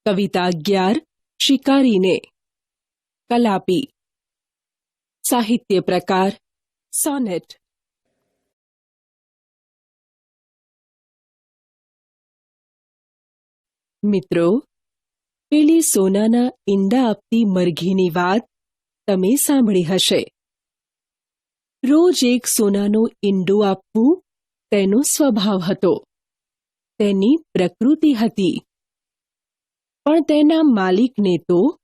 कविता 11 शिकारी ने। कलापी। साहित्य प्रकार सोनेट। મિત્રો, પેલી સોનાના ઈંડા આપતી મરઘીની વાત તમે સાંભળી હશે. રોજ એક સોનાનું ઈંડું આપવું તેનો સ્વભાવ હતો, તેની પ્રકૃતિ હતી. પણ તેના માલિકને તો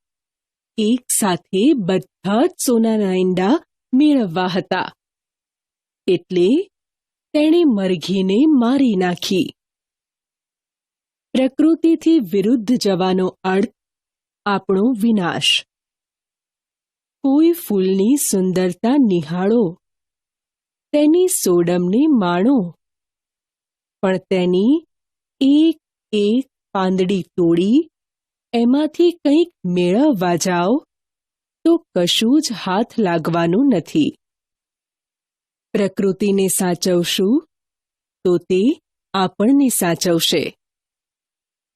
એક સાથે બધા જ સોનાના ઈંડા મેળવવા હતા, એટલે તેણે મરઘીને મારી નાખી. પ્રકૃતિથી વિરુદ્ધ જવાનો અર્થ આપણો વિનાશ. કોઈ ફૂલની સુંદરતા નિહાળો, તેની સોડમને માણો, પણ તેની એક એક પાંદડી તોડી એમાંથી કંઈક મેળવવા જાઓ તો કશું જ હાથ લાગવાનું નથી. પ્રકૃતિને સાચવશું તો તે આપણને સાચવશે.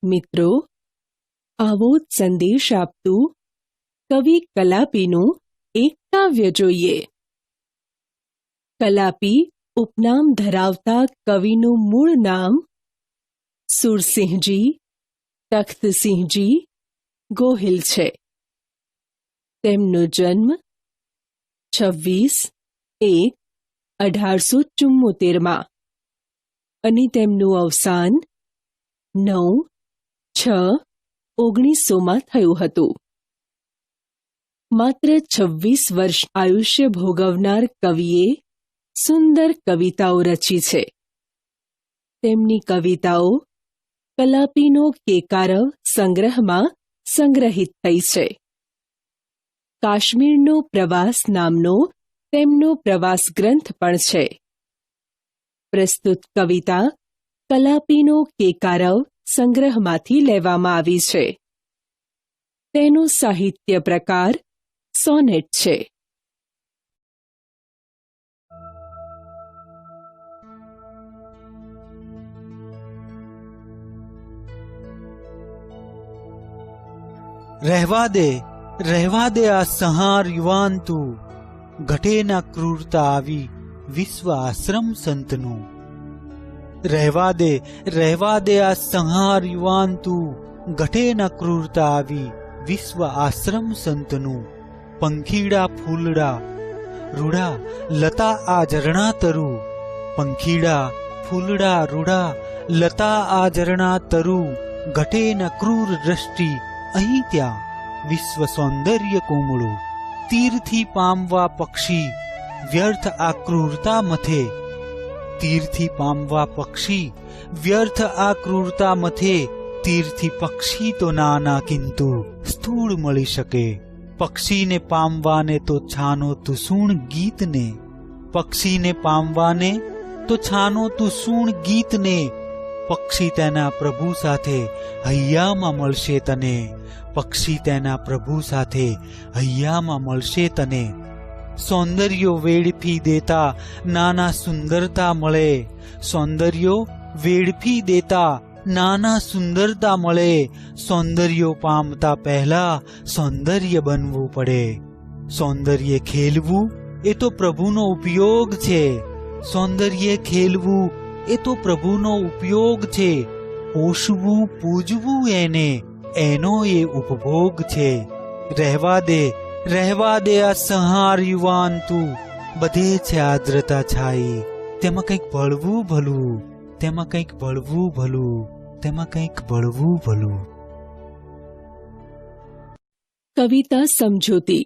મિત્રો, આવો જ સંદેશ આપતું કવિ કલાપીનું એક કાવ્ય જોઈએ. કલાપી ઉપનામ ધરાવતા કવિનું મૂળ નામ સુરસિંહજી તખ્તસિંહજી ગોહિલ છે. તેમનો જન્મ 26/1/1874 અને તેમનું અવસાન 9/6/1900 થયું હતું. માત્ર 26 વર્ષ આયુષ્ય ભોગવનાર કવિએ સુંદર કવિતાઓ રચી છે. તેમની કવિતાઓ કલાપીનો કેકારવ સંગ્રહમાં સંગ્રહિત થઈ છે. કાશ્મીરનો પ્રવાસ નામનો તેમનો પ્રવાસ ગ્રંથ પણ છે. પ્રસ્તુત કવિતા કલાપીનો કેકારવ સંગ્રહમાંથી લેવામાં આવી છે. તેનો સાહિત્ય પ્રકાર સોનેટ છે. રહેવા દે આ સંહાર યુવાન તું, ઘટે ના ક્રૂરતા આવી વિશ્વ આશ્રમ સંતનું. રહેવા દે આ સંહાર યુવાન તું, ઘટે ના ક્રૂરતા આવી વિશ્વ આશ્રમ સંતનું. પંખીડા ફૂલડા રૂડા લતા આ ઝરણા તરુ, પંખીડા ફૂલડા રૂડા લતા આ ઝરણા તરુ. ઘટે ના ક્રૂર દ્રષ્ટિ અહીં ત્યાં વિશ્વ સૌંદર્ય કોમળું. તીરથી પામવા પક્ષી વ્યર્થ આ ક્રૂરતા મથે, તીરથી પામવા પક્ષી વ્યર્થ આ ક્રૂરતા મથે. તીરથી પક્ષી તો નાના કિંતુ સ્થૂળ મળી શકે. પક્ષીને પામવાને તો છાનો તું સૂણ ગીતને, પક્ષીને પામવાને તો છાનો તું સૂણ ગીતને. પક્ષી તેના પ્રભુ સાથે હૈયામાં મળશે તને, પક્ષી તેના પ્રભુ સાથે હૈયામાં મળશે તને. સૌંદર્યો વેડફી દેતા નાના સુંદરતા મળે, સૌંદર્યો વેડફી દેતા નાના સુંદરતા મળે. સૌંદર્યો પામતા પહેલા સૌંદર્ય બનવું પડે. સૌંદર્ય ખેલવું એ તો પ્રભુનો ઉપયોગ છે, સૌંદર્ય ખેલવું એ તો પ્રભુનો ઉપયોગ છે. પોષવું પૂજવું એને એનો એ ઉપભોગ છે. રહેવા દે આ સંહાર યુવાન તું, બધે છે આદ્રતા છાઈ. તેમાં કંઈક ભળવું ભલું, તેમાં કંઈક ભળવું ભલું, તેમાં કંઈક ભળવું ભલું. કવિતા સમજૂતી.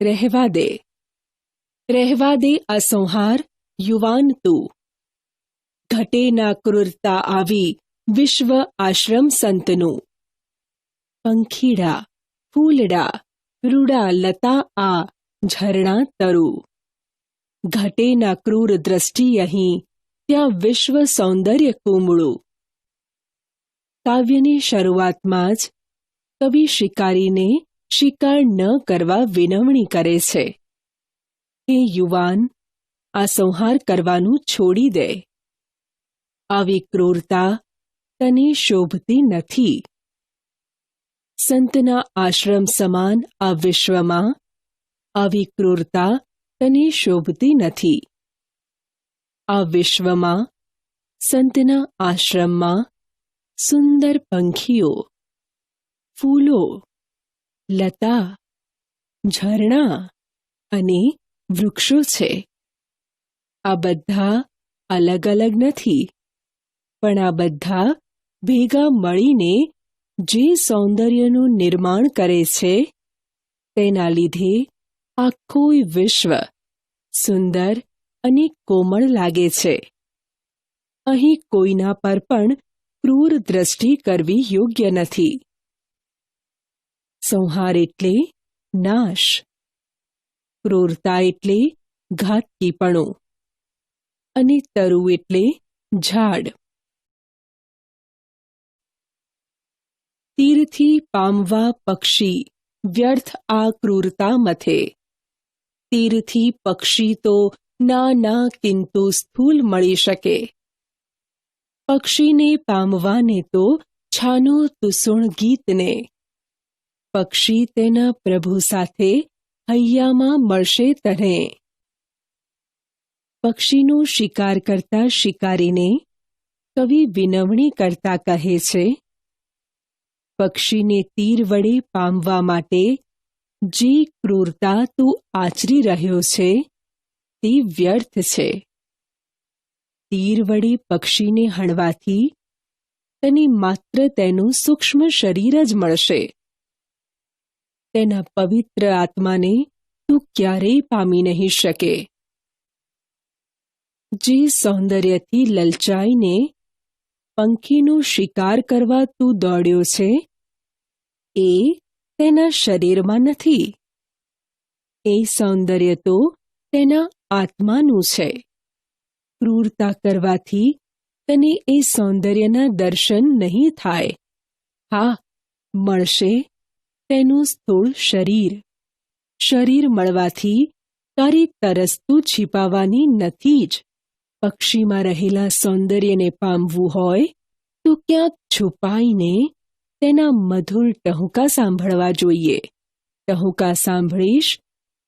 રહેવા દે આ સંહાર યુવાન તું, ઘટે ના ક્રૂરતા આવી વિશ્વ આશ્રમ સંતનું. પંખીડા ફૂલડા રૂડા લતા આ ઝરણા તરુ. ઘટે ના ક્રૂર દ્રષ્ટિ અહીં ત્યાં વિશ્વ સૌંદર્ય કુમળું. કાવ્યની શરૂઆતમાં જ કવિ શિકારીને શિકાર ન કરવા વિનવણી કરે છે. હે યુવાન, આ સંહાર કરવાનું છોડી દે. આવી ક્રૂરતા તને શોભતી નથી. સંતના આશ્રમ સમાન આ વિશ્વમાં આવી ક્રૂરતા તને શોભતી નથી. આ વિશ્વમાં સંતના આશ્રમમાં સુંદર પંખીઓ, ફૂલો, લતા, ઝરણા અને વૃક્ષો છે. આ બધા અલગ અલગ નથી, પણ આ બધા ભેગા મળીને જે સૌંદર્યનું નિર્માણ કરે છે તેના લીધે આખું વિશ્વ સુંદર અને કોમળ લાગે છે. અહીં કોઈના પર પણ ક્રૂર દ્રષ્ટિ કરવી યોગ્ય નથી. સંહાર એટલે નાશ, ક્રૂરતા એટલે ઘાતકીપણું અને તરુ એટલે ઝાડ. તીરથી પામવા પક્ષી વ્યર્થ આ ક્રૂરતા મથે. તીરથી પક્ષી તો ના કિંતુ સ્થૂલ મળી શકે. પક્ષીને પામવાને તો છાનો તુસુણ ગીતને. પક્ષી તેના પ્રભુ સાથે હૈયામાં મળશે તને. પક્ષીનો શિકાર કરતા શિકારીને કવિ વિનવણી કરતા કહે છે, પક્ષીને તીર વડે પામવા માટે જે ક્રૂરતા તું આચરી રહ્યો છે તે વ્યર્થ છે. તીર વડે પક્ષીને હણવાથી તને માત્ર તેનું સૂક્ષ્મ શરીર જ મળશે. તેના પવિત્ર આત્માને તું ક્યારેય પામી નહીં શકે. જે સૌંદર્યથી લલચાઈને પંખીનો શિકાર કરવા તું દોડ્યો છે એ તેના શરીરમાં નથી. એ સૌંદર્ય તો તેના આત્માનું છે. ક્રૂરતા કરવાથી તને એ સૌંદર્યના દર્શન નહીં થાય. હા, મળશે તેનું સ્થૂળ શરીર. શરીર મળવાથી તારી તરસ તો છીપાવાની નથી જ. પક્ષીમાં રહેલા સૌંદર્યને પામવું હોય તો ક્યાંક છુપાઈને તેના મધુર ટહુકા સાંભળવા જોઈએ. ટહુકા સાંભળીશ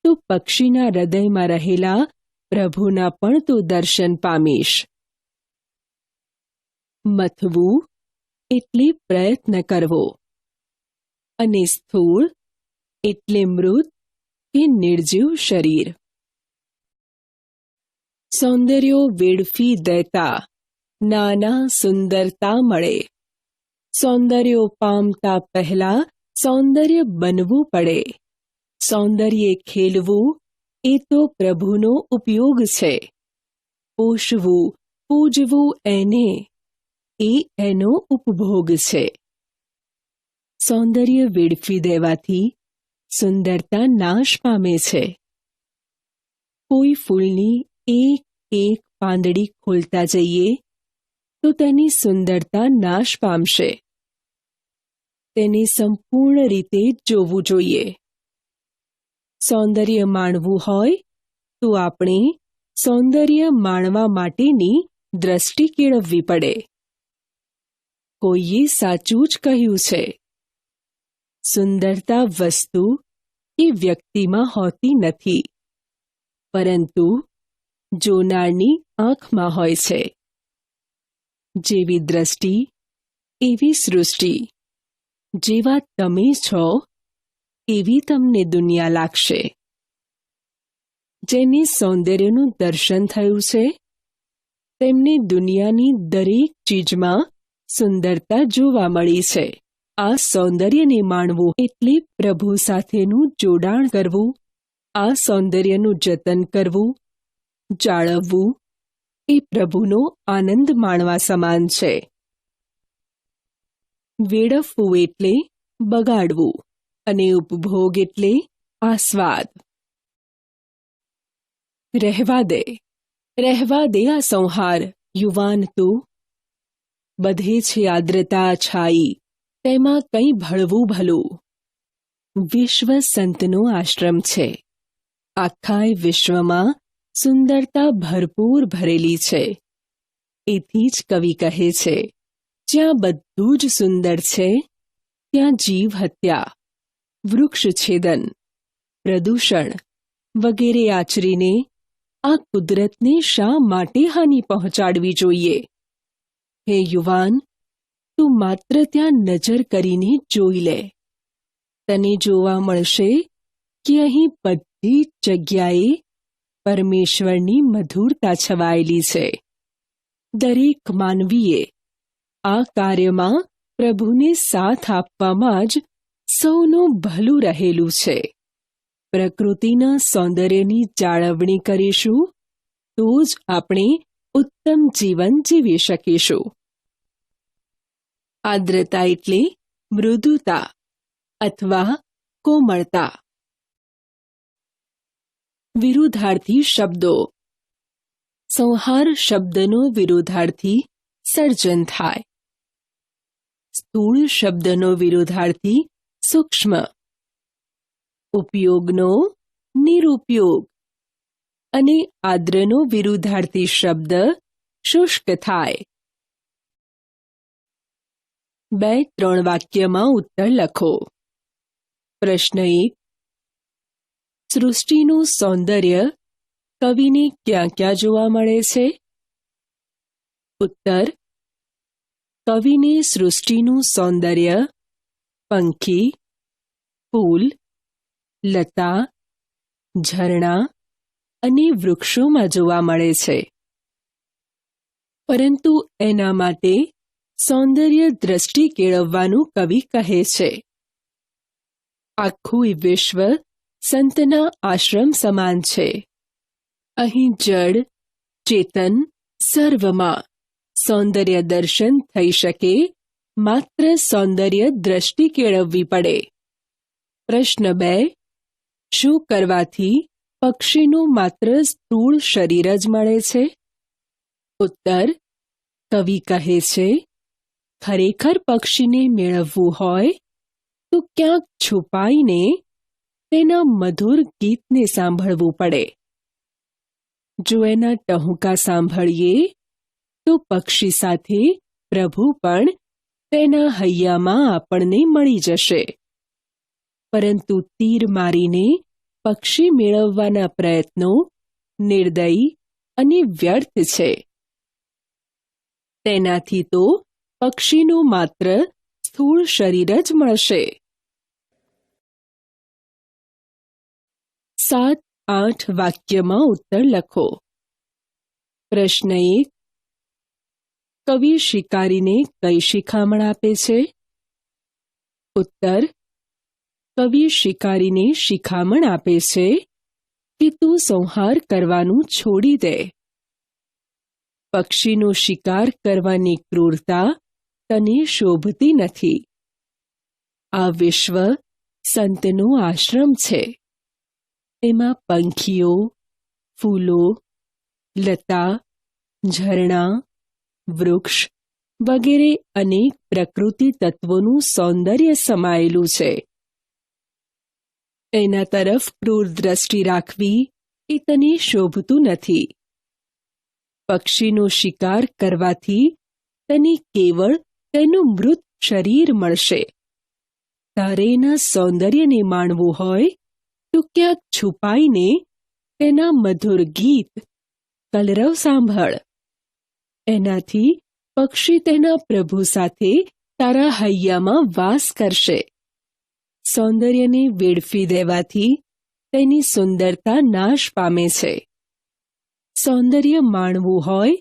તો પક્ષીના હૃદયમાં રહેલા પ્રભુના પણ તું દર્શન પામીશ. મથવું એટલે પ્રયત્ન કરવો, અને સ્થૂળ એટલે મૃત કે નિર્જીવ શરીર. સૌંદર્યો વેડફી દેતા નાના સુંદરતા મળે. સૌંદર્યો પામતા પહેલા સૌંદર્ય બનવું પડે. સૌંદર્ય ખેલવું એ તો પ્રભુનો ઉપયોગ છે. પોષવું, પૂજવું એને, એ એનો ઉપભોગ છે. સૌંદર્ય વેડફી દેવાથી સુંદરતા નાશ પામે છે. કોઈ ફૂલની એક પાંદડી ખોલતા જઈએ તો તેની સુંદરતા નાશ પામશે. તેને સંપૂર્ણ રીતે જોવું જોઈએ. સૌંદર્ય માણવું હોય તો આપણે સૌંદર્ય માણવા માટેની દ્રષ્ટિ કેળવવી પડે. કોઈએ સાચું જ કહ્યું છે, સુંદરતા વસ્તુ કે વ્યક્તિમાં હોતી નથી, પરંતુ જોનારની આંખમાં હોય છે. જેવી દ્રષ્ટિ એવી સૃષ્ટિ. જેવા તમે છો એવી તમને દુનિયા લાગશે. જેને સૌંદર્યનું દર્શન થયું છે તેમને દુનિયાની દરેક ચીજમાં સુંદરતા જોવા મળી છે. આ સૌંદર્યને માણવું એટલે પ્રભુ સાથેનું જોડાણ કરવું. આ સૌંદર્યનું જતન કરવું, જાળવવું એ પ્રભુનો આનંદ માણવા સમાન છે. વેડફવું એટલે બગાડવું, અને ઉપભોગ એટલે આસ્વાદ. રહેવા દે આ સંહાર યુવાન તું. બધે છે આદ્રતા છાઈ, તેમાં કંઈ ભળવું ભલું. વિશ્વ સંતનો આશ્રમ છે. આખાય વિશ્વમાં સુંદરતા ભરપૂર ભરેલી છે. એથી જ કવિ કહે છે, જ્યાં બધું જ સુંદર છે ત્યાં જીવ હત્યા, વૃક્ષ છેદન, પ્રદૂષણ વગેરે આચરીને આ કુદરતને શા માટે હાનિ પહોંચાડવી જોઈએ? હે યુવાન, તું માત્ર ત્યાં નજર કરીને જોઈ લે. તને જોવા મળશે કે અહીં બધી જ જગ્યાએ પરમેશ્વરની મધુરતા છવાયેલી છે. દરેક માનવીએ આ કાર્યમાં પ્રભુને સાથ આપવામાં જ સૌનું ભલું રહેલું છે. પ્રકૃતિના સૌંદર્યની જાળવણી કરીશું તો જ આપણે ઉત્તમ જીવન જીવી શકીશું. આદ્રતા એટલે મૃદુતા અથવા કોમળતા. વિરુદ્ધાર્થી શબ્દો. સંહાર શબ્દનો વિરુદ્ધાર્થી સર્જન થાય. સ્થૂળ શબ્દનો વિરુદ્ધાર્થી સૂક્ષ્મ. ઉપયોગનો નિરુપયોગ. અને આદ્રનો વિરુદ્ધાર્થી શબ્દ શુષ્ક થાય. 2-3 વાક્યમાં ઉત્તર લખો. પ્રશ્ન 1. સૃષ્ટિનું સૌંદર્ય કવિને ક્યાં ક્યાં જોવા મળે છે? ઉત્તર. કવિને સૃષ્ટિનું સૌંદર્ય પંખી, ફૂલ, લતા, ઝરણા અને વૃક્ષોમાં જોવા મળે છે. પરંતુ એના માટે સૌંદર્ય દ્રષ્ટિ કેળવવાનું કવિ કહે છે. આખું વિશ્વ સંતના આશ્રમ સમાન છે. અહીં જડ, ચેતન સર્વમાં સૌંદર્ય દર્શન થઈ શકે, માત્ર સૌંદર્ય દ્રષ્ટિ કેળવવી પડે. પ્રશ્ન 2. શું કરવાથી પક્ષીનું માત્ર સ્થૂળ શરીર જ મળે છે? ઉત્તર. કવિ કહે છે, ખરેખર પક્ષીને મેળવવું હોય તો ક્યાંક છુપાઈને તેના મધુર ગીતને સાંભળવું પડે. જો એના ટહુકા સાંભળીએ તો પક્ષી સાથે પ્રભુ પણ તેના હૈયામાં આપણને મળી જશે. પરંતુ તીર મારીને પક્ષી મેળવવાના પ્રયત્નો નિર્દયી અને વ્યર્થ છે. તેનાથી તો પક્ષીનું માત્ર સ્થૂળ શરીર જ મળશે. 7-8 વાક્યમાં ઉત્તર લખો. પ્રશ્ન 1. કવિ શિકારીને કઈ શિખામણ આપે છે? ઉત્તર. કવિ શિકારીને શિખામણ આપે છે કે તું સંહાર કરવાનું છોડી દે. પક્ષીનો શિકાર કરવાની ક્રૂરતા તને શોભતી નથી. આ વિશ્વ સંતનો આશ્રમ છે. એમાં પંખીઓ, ફૂલો, લતા, ઝરણા, વૃક્ષ વગેરે અનેક પ્રકૃતિ તત્વોનું સૌંદર્ય સમાયેલું છે. એના તરફ ક્રૂર દ્રષ્ટિ રાખવી એ તને શોભતું નથી. પક્ષીનો શિકાર કરવાથી તને કેવળ તેનું મૃત શરીર મળશે. તારે એના સૌંદર્યને માણવું હોય તો ક્યાંક છુપાઈને તેના મધુર ગીત, કલરવ સાંભળ. એનાથી પક્ષી તેના પ્રભુ સાથે તારા હૈયામાં વાસ કરશે. સૌંદર્યને વેડફી દેવાથી તેની સુંદરતા નાશ પામે છે. સૌંદર્ય માણવું હોય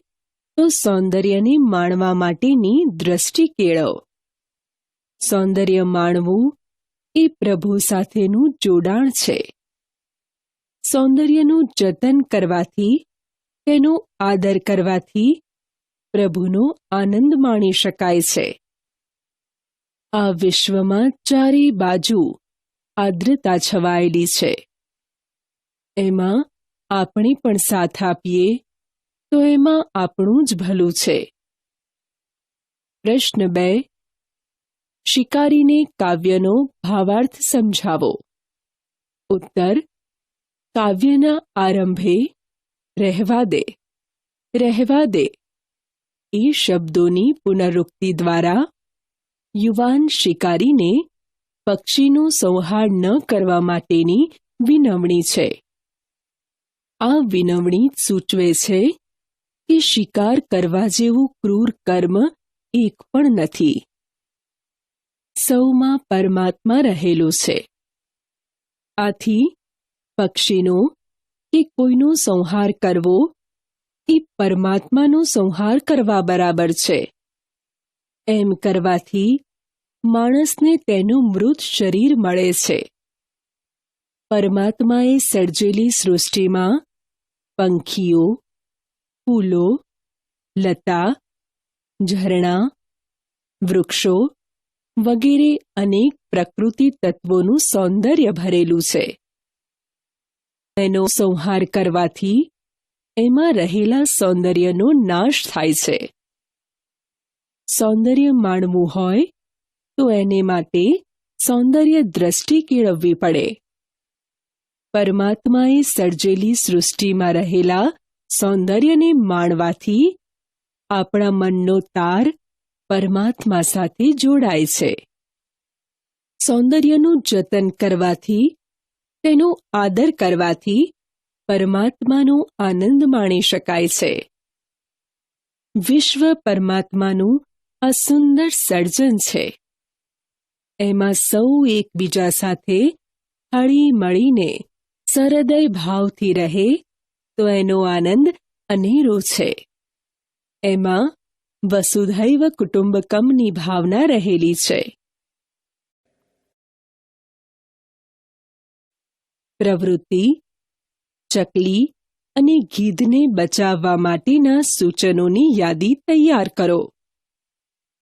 તો સૌંદર્યને માણવા માટેની દ્રષ્ટિ કેળવ. સૌંદર્ય માણવું એ પ્રભુ સાથેનું જોડાણ છે. સૌંદર્યનું જતન કરવાથી, તેનો આદર કરવાથી પ્રભુનો આનંદ માણી શકાય છે. આ વિશ્વમાં ચારે બાજુ આદ્રતા છવાયેલી છે. એમાં આપણે પણ સાથ આપીએ તો એમાં આપણું જ ભલું છે. પ્રશ્ન 2. શિકારીને કાવ્યનો ભાવાર્થ સમજાવો. ઉત્તર. કાવ્યના આરંભે રહેવા દે, રહેવા દે એ શબ્દોની પુનરુક્તિ દ્વારા યુવાન શિકારીને પક્ષીનો સંહાર ન કરવા માટેની વિનવણી છે. આ વિનવણી સૂચવે છે કે શિકાર કરવા જેવું ક્રૂર કર્મ એક પણ નથી. સૌમાં પરમાત્મા રહેલો છે. આથી પક્ષીનો કે કોઈનો સંહાર કરવો એ પરમાત્માનો સંહાર કરવા બરાબર છે. એમ કરવાથી માણસને તેનું મૃત શરીર મળે છે. પરમાત્માએ સર્જેલી સૃષ્ટિમાં પંખીઓ, ફૂલો, લતા, ઝરણા, વૃક્ષો વગેરે અનેક પ્રકૃતિ તત્વોનું સૌંદર્ય ભરેલું છે. એનો સંહાર કરવાથી એમાં રહેલા સૌંદર્યનો નાશ થાય છે. સૌંદર્ય માણવું હોય તો એને માટે સૌંદર્ય દ્રષ્ટિ કેળવવી પડે. પરમાત્માએ સર્જેલી સૃષ્ટિમાં રહેલા સૌંદર્યને માણવાથી આપણા મનનો તાર પરમાત્મા સાથે જોડાય છે. સૌંદર્યનું જતન કરવાથી, તેનો આદર કરવાથી પરમાત્માનો આનંદ માણી શકાય છે. વિશ્વ પરમાત્માનું આ સુંદર સર્જન છે. એમાં સૌ એકબીજા સાથે હળી મળીને સહૃદય ભાવથી રહે તો એનો આનંદ અનેરો છે. એમાં વસુધૈવ કુટુંબકમની ભાવના રહેલી છે. પ્રવૃત્તિ: ચકલી અને ગીધને બચાવવા માટેના સૂચનોની યાદી તૈયાર કરો.